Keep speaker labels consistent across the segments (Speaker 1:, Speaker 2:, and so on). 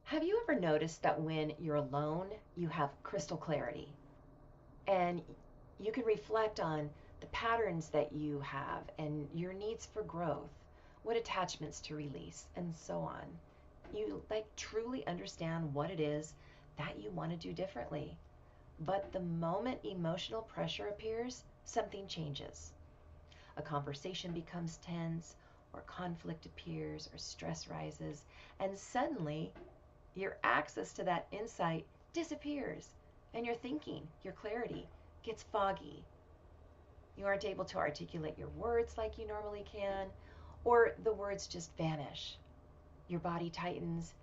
Speaker 1: Have you ever noticed that when you're alone, you have crystal clarity and you can reflect on the patterns that you have and your needs for growth, what attachments to release, and so on? You like truly understand what it is that you want to do differently. But the moment emotional pressure appears, something changes. A conversation becomes tense, or conflict appears, or stress rises, and suddenly your access to that insight disappears, and your thinking, your clarity, gets foggy. You aren't able to articulate your words like you normally can, or the words just vanish. Your body tightens,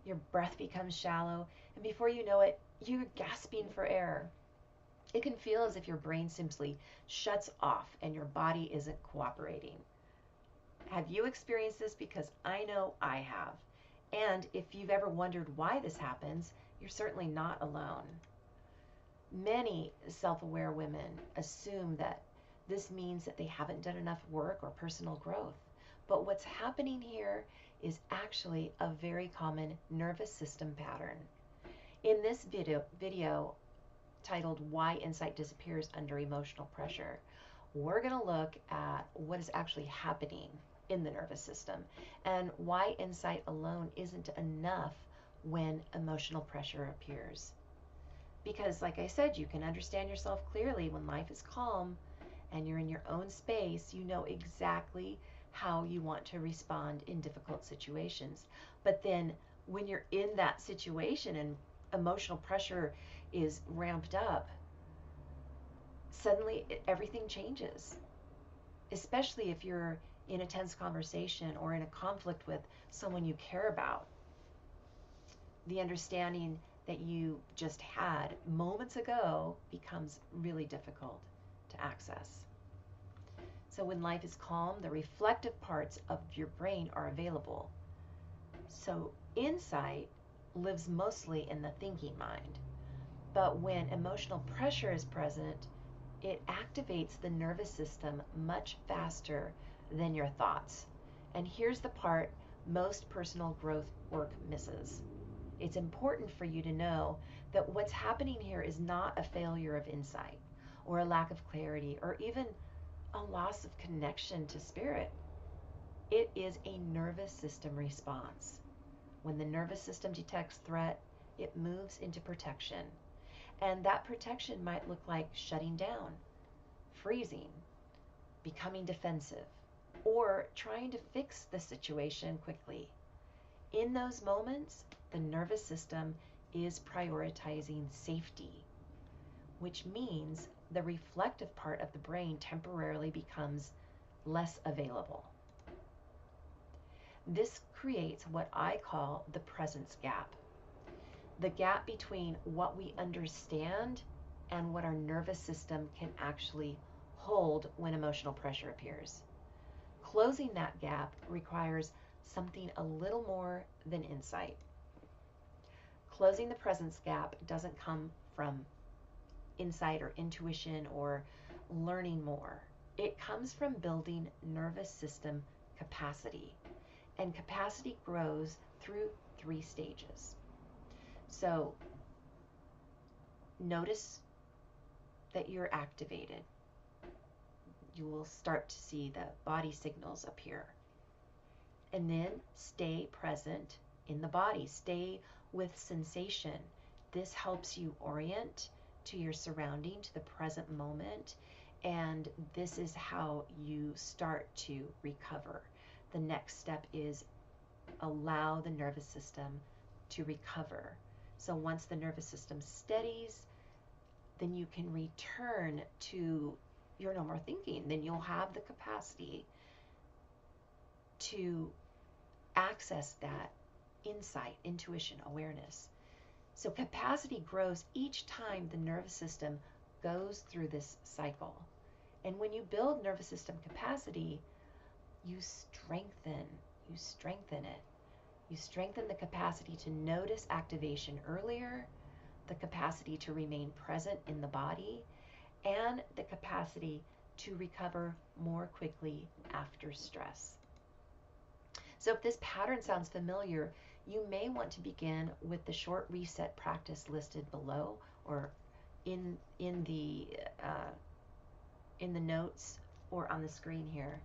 Speaker 1: your breath becomes shallow, and before you know it, you're gasping for air. It can feel as if your brain simply shuts off and your body isn't cooperating. Have you experienced this? Because I know I have. And if you've ever wondered why this happens, you're certainly not alone. Many self aware women assume that this means that they haven't done enough work or personal growth. But what's happening here is actually a very common nervous system pattern. In this video titled Why Insight Disappears Under Emotional Pressure, we're going to look at what is actually happening in the nervous system and why insight alone isn't enough when emotional pressure appears. Because, like I said, you can understand yourself clearly when life is calm and you're in your own space, you know exactly how you want to respond in difficult situations. But then when you're in that situation and emotional pressure is ramped up, suddenly everything changes, especially if you're in a tense conversation or in a conflict with someone you care about. The understanding that you just had moments ago becomes really difficult to access. So when life is calm, the reflective parts of your brain are available. So insight lives mostly in the thinking mind. But when emotional pressure is present, it activates the nervous system much faster than your thoughts. And here's the part most personal growth work misses. It's important for you to know that what's happening here is not a failure of insight or a lack of clarity or even a loss of connection to spirit. It is a nervous system response. When the nervous system detects threat, it moves into protection. And that protection might look like shutting down, freezing, becoming defensive, or trying to fix the situation quickly. In those moments, the nervous system is prioritizing safety, which means the reflective part of the brain temporarily becomes less available. This creates what I call the presence gap, the gap between what we understand and what our nervous system can actually hold when emotional pressure appears. Closing that gap requires something a little more than insight. Closing the presence gap doesn't come from insight or intuition or learning more. It comes from building nervous system capacity. And capacity grows through 3 stages. So notice that you're activated. You will start to see the body signals appear. And then stay present in the body. Stay with sensation. This helps you orient to your surrounding, to the present moment. And this is how you start to recover. The next step is allow the nervous system to recover. So once the nervous system steadies, then you can return to your no more thinking. Then you'll have the capacity to access that insight, intuition, awareness. So capacity grows each time the nervous system goes through this cycle. And when you build nervous system capacity, you strengthen it. You strengthen the capacity to notice activation earlier, the capacity to remain present in the body, and the capacity to recover more quickly after stress. So if this pattern sounds familiar, you may want to begin with the short reset practice listed below or in in the uh, in the notes or on the screen here,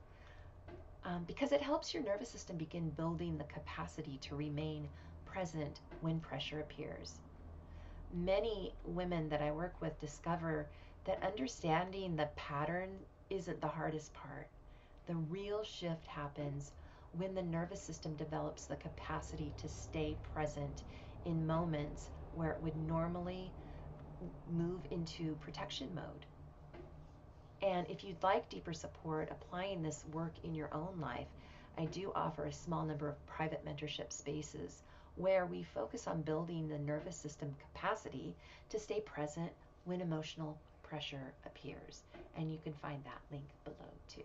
Speaker 1: because it helps your nervous system begin building the capacity to remain present when pressure appears. Many women that I work with discover that understanding the pattern isn't the hardest part. The real shift happens when the nervous system develops the capacity to stay present in moments where it would normally move into protection mode. And if you'd like deeper support applying this work in your own life, I do offer a small number of private mentorship spaces where we focus on building the nervous system capacity to stay present when emotional pressure appears. And you can find that link below too.